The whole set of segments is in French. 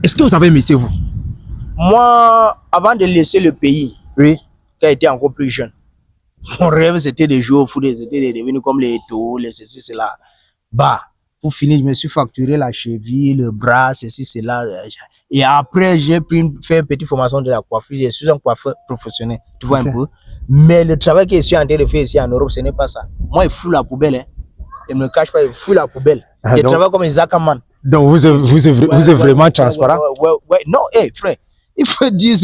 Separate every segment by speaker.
Speaker 1: Est-ce que vous avez un métier, vous?
Speaker 2: Moi, avant de laisser le pays,
Speaker 1: Oui.
Speaker 2: quand j'étais encore plus jeune, mon rêve c'était de jouer au foot, c'était de devenir comme les Eto'o, les ceci, cela. Bah, pour finir, je me suis facturé la cheville, le bras, ceci, cela. Et après, j'ai fait une petite formation de la coiffure. Je suis un coiffeur professionnel, tu vois un peu. Mais le travail que je suis en train de faire ici en Europe, ce n'est pas ça. Moi, il fout la poubelle. Hein. Il ne me cache pas, il fout la poubelle. Je travaille comme Isaac Aman.
Speaker 1: Donc, vous êtes vraiment transparent?
Speaker 2: Ouais. Non, frère, il faut dire,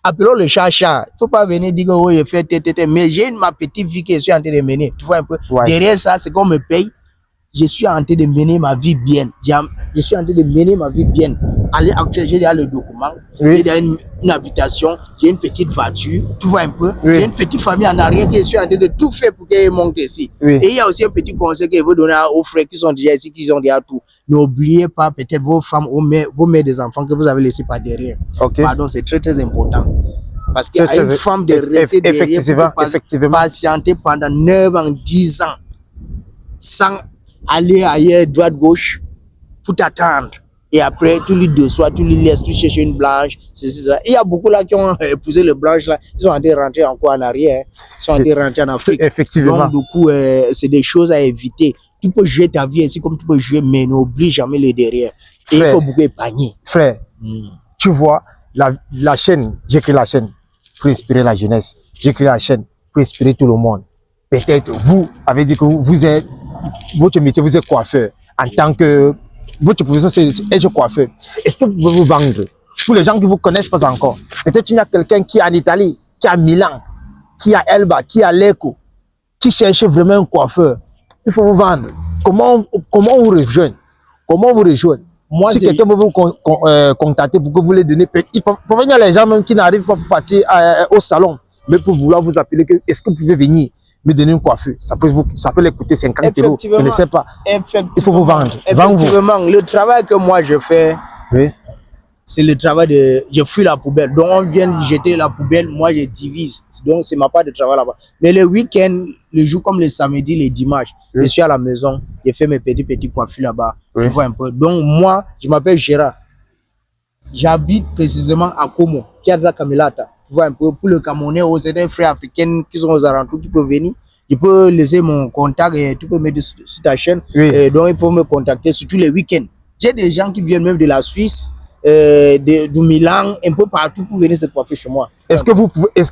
Speaker 2: appelons le chat. Il ne faut pas venir dire que oh, je fais tété. Mais j'ai ma petite vie que je suis en train de mener. Tu vois un peu. Ouais. Derrière ça, c'est qu'on me paye. Je suis en train de mener ma vie bien. Je suis en train de mener ma vie bien. Actuellement, j'ai déjà le document, j'ai déjà une habitation, j'ai une petite voiture, tu vois un peu. J'ai une petite famille en arrière que je suis en train de tout faire pour qu'elle monte ici. Et il y a aussi un petit conseil que je veux donner aux frères qui sont déjà ici, qui ont déjà tout. N'oubliez pas peut-être vos femmes, vos mères des enfants que vous avez laissés par derrière. Pardon, c'est très très important. Parce qu'il y a une femme de rester derrière pour patienter pendant 9 ans, 10 ans, sans aller ailleurs, droite, gauche, pour t'attendre. Et après, tu lui déçois, tu lui laisses, tu cherches une blanche, ceci, ça. Il y a beaucoup là qui ont épousé le blanche là, ils sont en train de rentrer encore en arrière, ils sont en train de rentrer en Afrique.
Speaker 1: Effectivement.
Speaker 2: Donc, du coup, c'est des choses à éviter. Tu peux jouer ta vie ici comme tu peux jouer, mais n'oublie jamais le derrière. Et frère, il faut beaucoup épargner.
Speaker 1: Frère, tu vois, la chaîne, j'ai créé la chaîne pour inspirer la jeunesse. J'ai créé la chaîne pour inspirer tout le monde. Peut-être vous avez dit que vous êtes, votre métier, vous êtes coiffeur. En tant que votre profession, c'est être coiffeur. Est-ce que vous pouvez vous vendre? Pour les gens qui ne vous connaissent pas encore, peut-être qu'il y a quelqu'un qui est en Italie, qui est à Milan, qui est à Elba, qui est à Lecco, qui cherche vraiment un coiffeur. Il faut vous vendre. Comment vous rejoindre? Comment vous rejoindre? Moi, si quelqu'un veut vous contacter pour que vous les donnez, pour venir les gens même qui n'arrivent pas pour partir au salon, mais pour vouloir vous appeler, est-ce que vous pouvez venir me donner une coiffure? Ça peut les coûter 50 €. Je ne sais pas. Il faut vous vendre.
Speaker 2: Effectivement, le travail que moi je fais, c'est le travail de... Je fuis la poubelle. Donc, on vient jeter la poubelle, moi je divise. Donc, c'est ma part de travail là-bas. Mais le week-end, les jours comme le samedi, les dimanches, je suis à la maison, je fais mes petits coiffures là-bas. Tu vois un peu. Donc, moi, je m'appelle Gérard. J'habite précisément à Como, Piazza Camilata. Tu vois un peu, pour le Camerounais, c'est des frères africains qui sont aux alentours qui peuvent venir. Je peux laisser mon contact et tu peux mettre sur ta chaîne. Donc, ils peuvent me contacter surtout les week-ends. J'ai des gens qui viennent même de la Suisse, du Milan, un peu partout pour venir se coiffer chez moi.
Speaker 1: Est-ce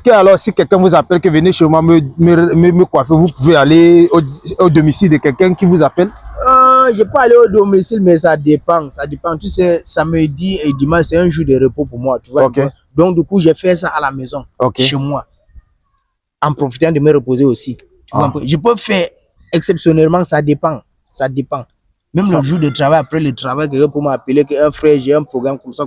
Speaker 1: que alors si quelqu'un vous appelle que venez chez moi me coiffer, vous pouvez aller au domicile de quelqu'un qui vous appelle?
Speaker 2: Je peux aller au domicile, mais ça dépend. Ça dépend. Tu sais, samedi et dimanche, c'est un jour de repos pour moi. Tu vois. Donc, du coup, j'ai fait ça à la maison, chez moi, en profitant de me reposer aussi. Tu vois, je peux faire exceptionnellement, ça dépend. Ça dépend. Même le jour de travail, après le travail, quelqu'un peut m'appeler qu'un frère, j'ai un programme comme ça.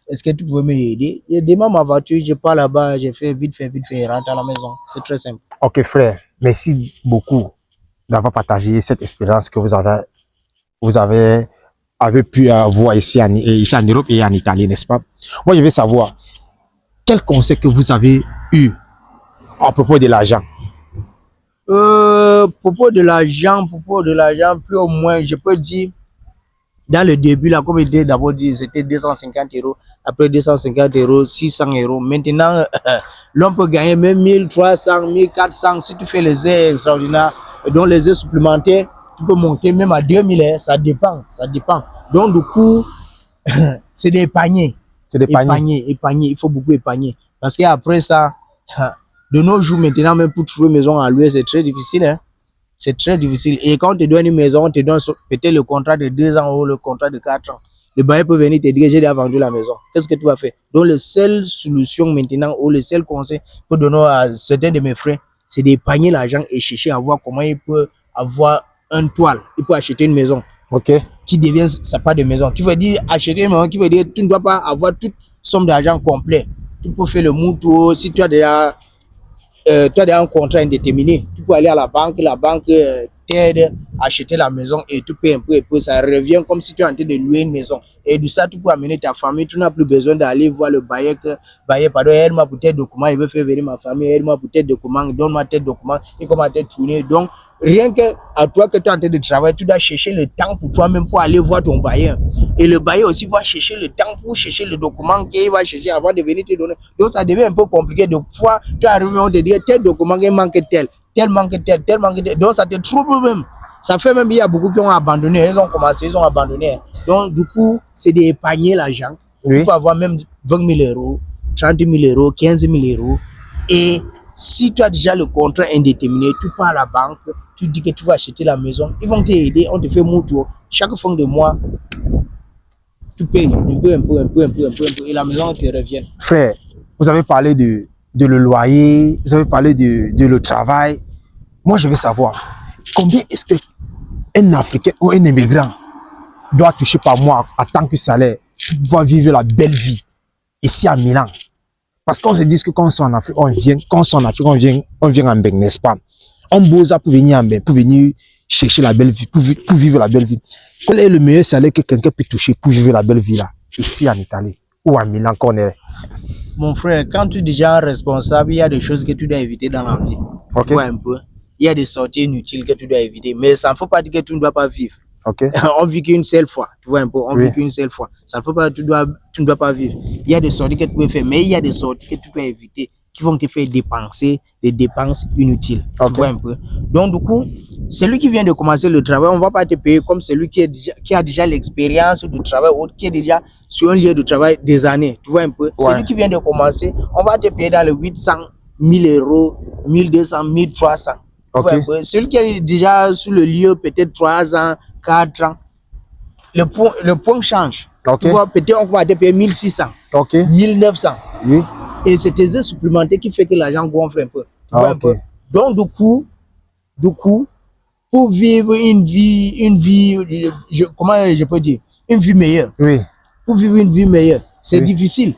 Speaker 2: Est-ce que tu peux m'aider? Je demande ma voiture, je pars là-bas, je fais vite fait, et rentre à la maison. C'est très simple.
Speaker 1: Ok, frère. Merci beaucoup d'avoir partagé cette expérience que vous avez pu avoir ici en Europe et en Italie, n'est-ce pas? Moi, je veux savoir, quel conseil que vous avez eu à propos de l'argent?
Speaker 2: Propos de l'argent, plus ou moins, je peux dire, dans le début, là, comme il d'abord dit, c'était 250 €, après 250 €, 600 €. Maintenant, l'on peut gagner même 1300, 1400, si tu fais les heures extraordinaires, donc les heures supplémentaires, tu peux monter même à 2000 €, ça dépend. Donc, du coup, c'est d'épargner. Épargner, il faut beaucoup épargner. Parce qu'après ça, de nos jours maintenant, même pour trouver une maison à louer, c'est très difficile. Hein? C'est très difficile. Et quand on te donne une maison, on te donne peut-être le contrat de 2 ans ou le contrat de 4 ans. Le bailleur peut venir te dire, j'ai déjà vendu la maison. Qu'est-ce que tu vas faire? Donc, la seule solution maintenant, ou le seul conseil que je donne à certains de mes frères, c'est d'épargner l'argent et chercher à voir comment il peut avoir un toile. Il peut acheter une maison. Qui devient sa part de maison. Qui veut dire acheter une maison, qui veut dire tu ne dois pas avoir toute somme d'argent complet. Tu peux faire le mouton si tu as déjà un contrat indéterminé. Tu peux aller à la banque t'aide à acheter la maison et tu payes un peu, ça revient comme si tu es en train de louer une maison. Et de ça, tu peux amener ta famille, tu n'as plus besoin d'aller voir le bailleur, pardon, aide-moi pour tes documents, il veut faire venir ma famille, aide-moi pour tes documents, donne-moi tes documents, et comment te tourner. Donc, rien que à toi que tu es en train de travailler, tu dois chercher le temps pour toi-même pour aller voir ton bailleur. Et le bailleur aussi va chercher le temps pour chercher le document qu'il va chercher avant de venir te donner. Donc ça devient un peu compliqué. De fois, tu arrives à te dire tel document il manque tel manque tel manque tel. Donc ça te trouble même. Ça fait même, il y a beaucoup qui ont abandonné. Ils ont commencé, ils ont abandonné. Donc du coup, c'est d'épargner l'argent.
Speaker 1: Oui.
Speaker 2: Tu peux avoir même 20 000 euros, 30 000 euros, 15 000 euros. Et si tu as déjà le contrat indéterminé, tu pars à la banque, tu dis que tu vas acheter la maison, ils vont t'aider, on te fait mutuo. Chaque fin de mois, tu payes un peu, et la maison te revient.
Speaker 1: Frère, vous avez parlé de le loyer, vous avez parlé de le travail. Moi, je veux savoir, combien est-ce qu'un Africain ou un immigrant doit toucher par mois en tant que salaire pour pouvoir vivre la belle vie ici à Milan? Parce qu'on se dit que quand on est en Afrique, on vient en Beng, n'est-ce pas? On bosse pour venir en Beng, pour venir chercher la belle vie, pour vivre la belle vie. Quel est le meilleur salaire que quelqu'un peut toucher pour vivre la belle vie là, ici en Italie ou à Milan qu'on est?
Speaker 2: Mon frère, quand tu es déjà responsable, il y a des choses que tu dois éviter dans la vie.
Speaker 1: Ok.
Speaker 2: Tu vois un peu. Il y a des sorties inutiles que tu dois éviter. Mais ça ne faut pas dire que tu ne dois pas vivre.
Speaker 1: Ok.
Speaker 2: On vit qu'une seule fois. Tu vois un peu. On
Speaker 1: Oui.
Speaker 2: vit qu'une seule fois. Ça ne faut pas, tu ne dois pas vivre. Il y a des sorties que tu peux faire, mais il y a des sorties que tu peux éviter qui vont te faire dépenser des dépenses inutiles.
Speaker 1: Ok.
Speaker 2: Tu vois un peu. Donc, du coup, celui qui vient de commencer le travail, on ne va pas te payer comme celui qui a déjà l'expérience du travail ou qui est déjà sur un lieu de travail des années. Tu vois un peu.
Speaker 1: Ouais.
Speaker 2: Celui qui vient de commencer, on va te payer dans les 800, 1000 euros, 1200, 1300.
Speaker 1: Ok.
Speaker 2: Tu vois un peu. Celui qui est déjà sur le lieu, peut-être 3 ans, 4 ans, le point change.
Speaker 1: Ok.
Speaker 2: Tu vois, peut-être on va te payer 1600,
Speaker 1: Ok.
Speaker 2: 1900.
Speaker 1: Oui.
Speaker 2: Et c'est tes heures supplémentaires qui fait que l'argent gonfle un peu. Tu vois un
Speaker 1: Ok.
Speaker 2: peu. Donc, du coup, pour vivre une vie, comment je peux dire, une vie meilleure.
Speaker 1: Oui.
Speaker 2: Pour vivre une vie meilleure, c'est
Speaker 1: Oui.
Speaker 2: difficile.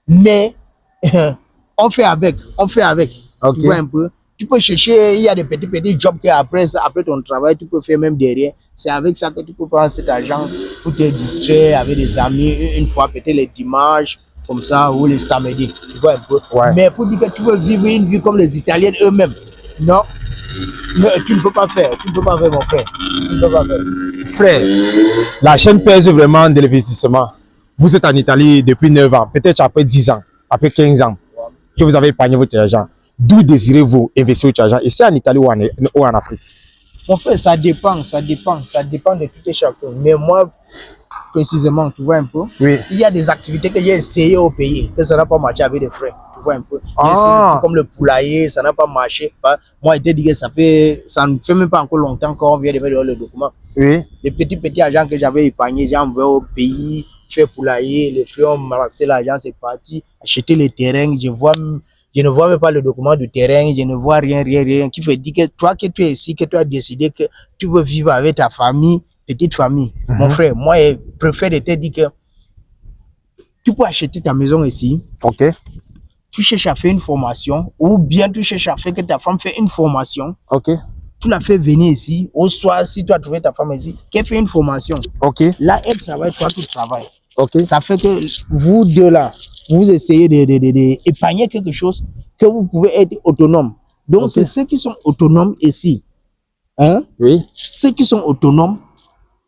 Speaker 2: Mais, on fait avec.
Speaker 1: Ok.
Speaker 2: Tu vois un peu. Tu peux chercher, il y a des petits jobs que après ton travail, tu peux faire même derrière. C'est avec ça que tu peux prendre cet argent pour te distraire avec des amis une fois, peut-être les dimanches, comme ça, ou les samedis. Tu vois un peu.
Speaker 1: Ouais.
Speaker 2: Mais pour dire que tu veux vivre une vie comme les Italiens eux-mêmes, non, tu ne peux pas faire. Tu ne peux pas faire, mon frère. Tu ne peux pas faire.
Speaker 1: Frère, la chaîne pèse vraiment de l'investissement. Vous êtes en Italie depuis 9 ans, peut-être après 10 ans, après 15 ans, que vous avez épargné votre argent. D'où désirez-vous investir votre argent? Ici en Italie ou en Afrique?
Speaker 2: Mon frère, ça dépend de tout et chacun. Mais moi, précisément, tu vois un peu,
Speaker 1: Oui.
Speaker 2: il y a des activités que j'ai essayé au pays, que ça n'a pas marché avec des frais. Tu vois un peu. J'ai
Speaker 1: Ah.
Speaker 2: essayé des trucs comme le poulailler, ça n'a pas marché. Moi, je te dis que ça ne fait même pas encore longtemps qu'on vient de mettre le document.
Speaker 1: Oui.
Speaker 2: Les petits argents que j'avais épargnés, j'ai envoyé au pays, fait poulailler, les fruits ont malaxé l'argent, c'est parti, acheter les terrains, je ne vois même pas le document du terrain, je ne vois rien, qui veut dire que toi que tu es ici, que tu as décidé que tu veux vivre avec ta famille, petite famille. Mon frère, moi, je préfère te dire que tu peux acheter ta maison ici,
Speaker 1: Ok.
Speaker 2: tu cherches à faire une formation, ou bien tu cherches à faire que ta femme fait une formation,
Speaker 1: Ok.
Speaker 2: tu la fais venir ici, au soir, si tu as trouvé ta femme ici, qu'elle fait une formation.
Speaker 1: Ok.
Speaker 2: Là, elle travaille, toi, tu travailles.
Speaker 1: Ok.
Speaker 2: Ça fait que vous deux là, vous essayez d'épargner quelque chose que vous pouvez être autonome. Donc, c'est ceux qui sont autonomes ici. Hein?
Speaker 1: Oui.
Speaker 2: Ceux qui sont autonomes,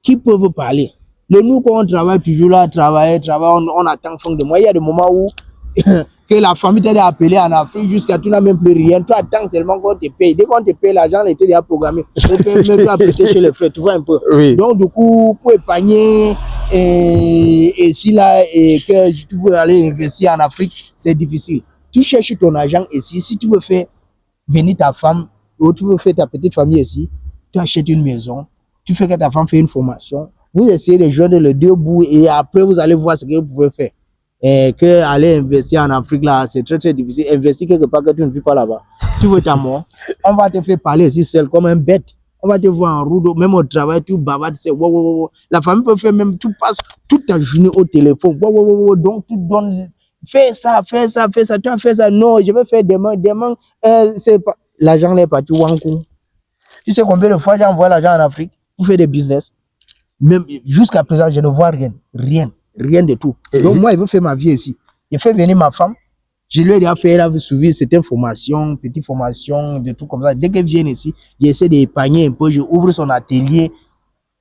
Speaker 2: qui peuvent parler. Nous, quand on travaille toujours là, on attend fin de mois. Il y a des moments où que la famille t'a appelé en Afrique jusqu'à tu n'as même plus rien. Tu attends seulement qu'on te paye. Dès qu'on te paye, l'argent était déjà programmé. Tu as prêté chez les frères, tu vois un peu.
Speaker 1: Oui.
Speaker 2: Donc, du coup, pour épargner, et si là, et que tu veux aller investir en Afrique, c'est difficile. Tu cherches ton argent ici. Si tu veux faire venir ta femme, ou tu veux faire ta petite famille ici, tu achètes une maison, tu fais que ta femme fait une formation, vous essayez de joindre les deux bouts et après vous allez voir ce que vous pouvez faire. Et que aller investir en Afrique là, c'est très très difficile. Investir quelque part que tu ne vis pas là-bas. Tu veux ta mort, on va te faire parler ici seul comme un bête. On va te voir en roue, même au travail, tu bavardes, c'est wow, wow, wow. La famille peut faire même, tu passes toute ta journée au téléphone. Wow, wow, wow. Donc tu donnes, fais ça, tu as fait ça. Non, je vais faire demain, c'est pas. L'argent n'est pas parti wankou. Tu sais combien de fois j'ai envoyé l'argent en Afrique pour faire des business? Même jusqu'à présent, je ne vois rien de tout. Donc moi, je veux faire ma vie ici. Je fais venir ma femme, Je lui ai déjà fait la suivi certaines formations, petites formations, des trucs comme ça. Dès qu'elle vient ici, j'essaie d'épargner un peu, je ouvre son atelier.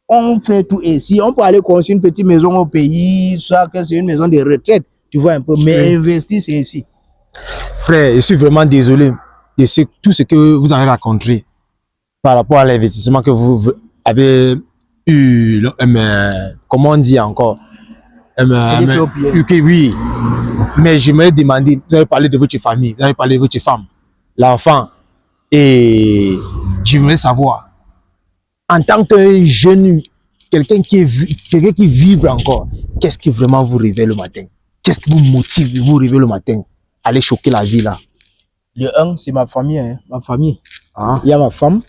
Speaker 2: On fait tout ici. On peut aller construire une petite maison au pays, soit que c'est une maison de retraite, tu vois un peu. Mais investir, c'est ici.
Speaker 1: Frère, je suis vraiment désolé de tout ce que vous avez raconté par rapport à l'investissement que vous avez eu, comment on dit encore, oui. Mais je me demandé, vous avez parlé de votre famille, vous avez parlé de votre femme, l'enfant, et je voulais savoir, en tant que jeune, quelqu'un qui vibre encore, qu'est-ce qui vraiment vous réveille le matin? Qu'est-ce qui vous motive de vous réveiller le matin? Aller choquer la vie là.
Speaker 2: Le 1, c'est ma famille, hein, ma famille.
Speaker 1: Ah.
Speaker 2: Il y a ma femme,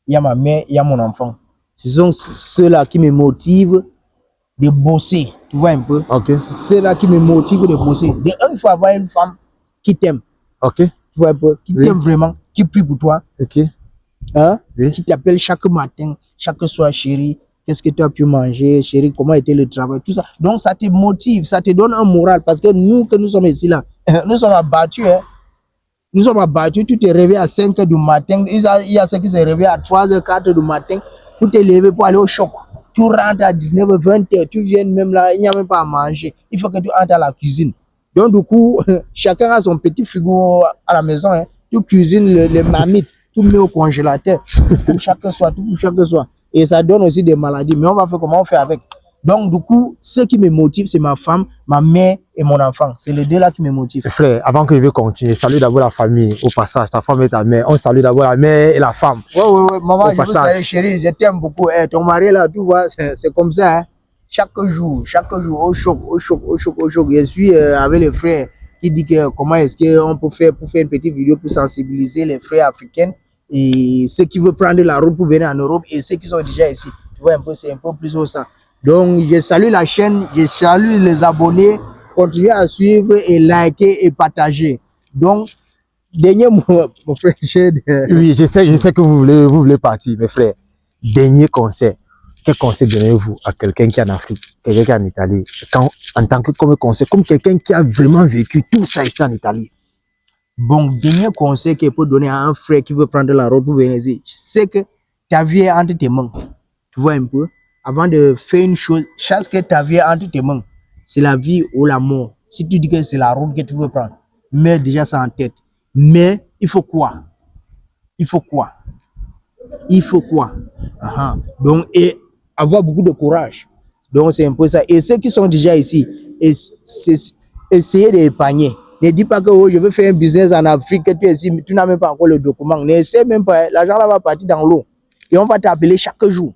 Speaker 2: il y a ma mère, il y a mon enfant. Ce sont ceux-là qui me motivent de bosser, tu vois un peu.
Speaker 1: Okay.
Speaker 2: C'est ceux-là qui me motivent de bosser. De 1, il faut avoir une femme qui t'aime.
Speaker 1: Ok.
Speaker 2: Tu vois un peu, qui t'aime vraiment, qui prie pour toi.
Speaker 1: Ok.
Speaker 2: Hein?
Speaker 1: Oui.
Speaker 2: Qui t'appelle chaque matin, chaque soir, chérie. Qu'est-ce que tu as pu manger, chérie? Comment était le travail? Tout ça. Donc, ça te motive, ça te donne un moral. Parce que nous, que nous sommes ici là, nous sommes abattus. Hein? Nous sommes abattus. Tu te réveilles à 5 h du matin. Il y a ceux qui se réveillent à 3 h, 4 h du matin. Pour te lever pour aller au choc. Tu rentres à 19 h, 20 h. Tu viens même là, il n'y a même pas à manger. Il faut que tu entres à la cuisine. Donc, du coup, chacun a son petit frigo à la maison. Hein? Tu cuisines les marmites. Tu mets au congélateur. Pour chaque soir, tout pour chaque soir. Et ça donne aussi des maladies. Mais on va faire comment on fait avec. Donc, du coup, ce qui me motive, c'est ma femme, ma mère et mon enfant. C'est les deux là qui me motivent.
Speaker 1: Frère, avant que je vais continuer, salue d'abord la famille au passage. Ta femme et ta mère. On salue d'abord la mère et la femme.
Speaker 2: Ouais. Maman, je vous salue, chérie. Je t'aime beaucoup. Hey, ton mari là, tu vois, c'est comme ça. Hein. Chaque jour, au choc. Je suis avec les frères qui disent que comment est-ce qu'on peut faire pour faire une petite vidéo pour sensibiliser les frères africains. Et ceux qui veulent prendre la route pour venir en Europe et ceux qui sont déjà ici. Tu vois un peu, c'est un peu plus haut ça. Donc, je salue la chaîne, je salue les abonnés. Continuez à suivre et liker et partager. Donc, dernier mot, mon frère.
Speaker 1: Oui, je sais que vous voulez partir, mes frères. Dernier conseil. Quel conseil donnez-vous à quelqu'un qui est en Afrique, quelqu'un qui est en Italie, en tant que comme conseil, comme quelqu'un qui a vraiment vécu tout ça ici en Italie?
Speaker 2: Bon, dernier conseil que je peux donner à un frère qui veut prendre la route pour venir ici, c'est que ta vie est entre tes mains. Tu vois un peu? Avant de faire une chose, chaque que ta vie est entre tes mains. C'est la vie ou la mort. Si tu dis que c'est la route que tu veux prendre, mets déjà ça en tête. Mais il faut quoi? Donc, et avoir beaucoup de courage. Donc, c'est un peu ça. Et ceux qui sont déjà ici, essayez d'épargner. Ne dis pas que oh, je veux faire un business en Afrique, que tu es ici, mais tu n'as même pas encore le document. N'essaie même pas. L'argent là va partir dans l'eau. Et on va t'appeler chaque jour.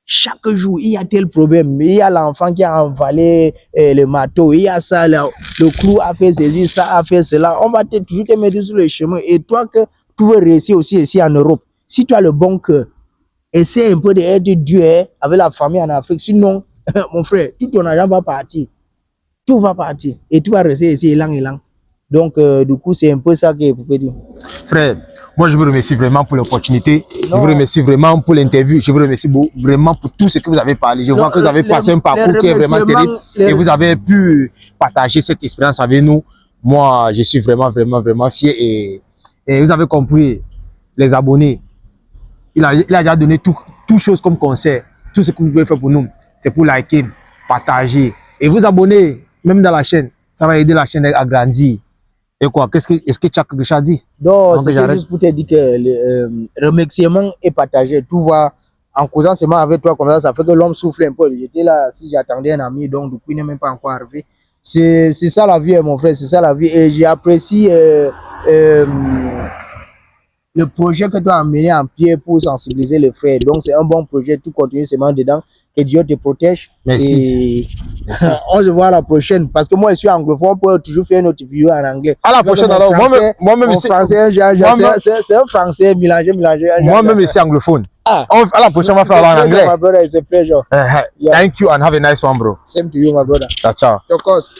Speaker 2: Chaque jour, il y a tel problème. Il y a l'enfant qui a envalé le marteau. Il y a ça, le clou a fait ceci, ça a fait cela. On va toujours te mettre sur le chemin. Et toi, que tu veux réussir aussi ici en Europe, si tu as le bon cœur, essaie un peu d'être Dieu avec la famille en Afrique. Sinon, mon frère, tout ton argent va partir. Tout va partir. Et tu vas rester ici, élang. Donc, du coup, c'est un peu ça que je peux dire.
Speaker 1: Frère, moi, je vous remercie vraiment pour l'opportunité. Je vous remercie vraiment pour l'interview. Je vous remercie vraiment pour tout ce que vous avez parlé. Je vois que vous avez passé un parcours qui est vraiment terrible. Et vous avez pu partager cette expérience avec nous. Moi, je suis vraiment fier. Et vous avez compris, les abonnés. Il a déjà donné tout chose comme conseil. Tout ce que vous pouvez faire pour nous, c'est pour liker, partager. Et vous abonner, même dans la chaîne. Ça va aider la chaîne à grandir. Et quoi, est-ce que tu as quelque chose à dire?
Speaker 2: Non, c'est juste pour te dire que le remerciement est partagé. Tu vois, en causant seulement avec toi comme ça fait que l'homme souffle un peu. J'étais là, si j'attendais un ami, donc du coup, il n'est même pas encore arrivé. C'est ça la vie, mon frère, c'est ça la vie. Et j'apprécie le projet que tu as amené en pied pour sensibiliser les frères. Donc, c'est un bon projet. Tu continues seulement dedans. Que Dieu te protège.
Speaker 1: Merci.
Speaker 2: Merci. On se voit à la prochaine. Parce que moi, je suis anglophone. On peut toujours faire notre vidéo en anglais.
Speaker 1: À la prochaine, alors. Moi-même,
Speaker 2: c'est un français mélangé.
Speaker 1: Moi-même, je suis anglophone. À la prochaine, on va faire en anglais.
Speaker 2: My brother, it's a pleasure.
Speaker 1: Thank you and have a nice one, bro.
Speaker 2: Same to you, my brother.
Speaker 1: Ciao.
Speaker 2: Of course.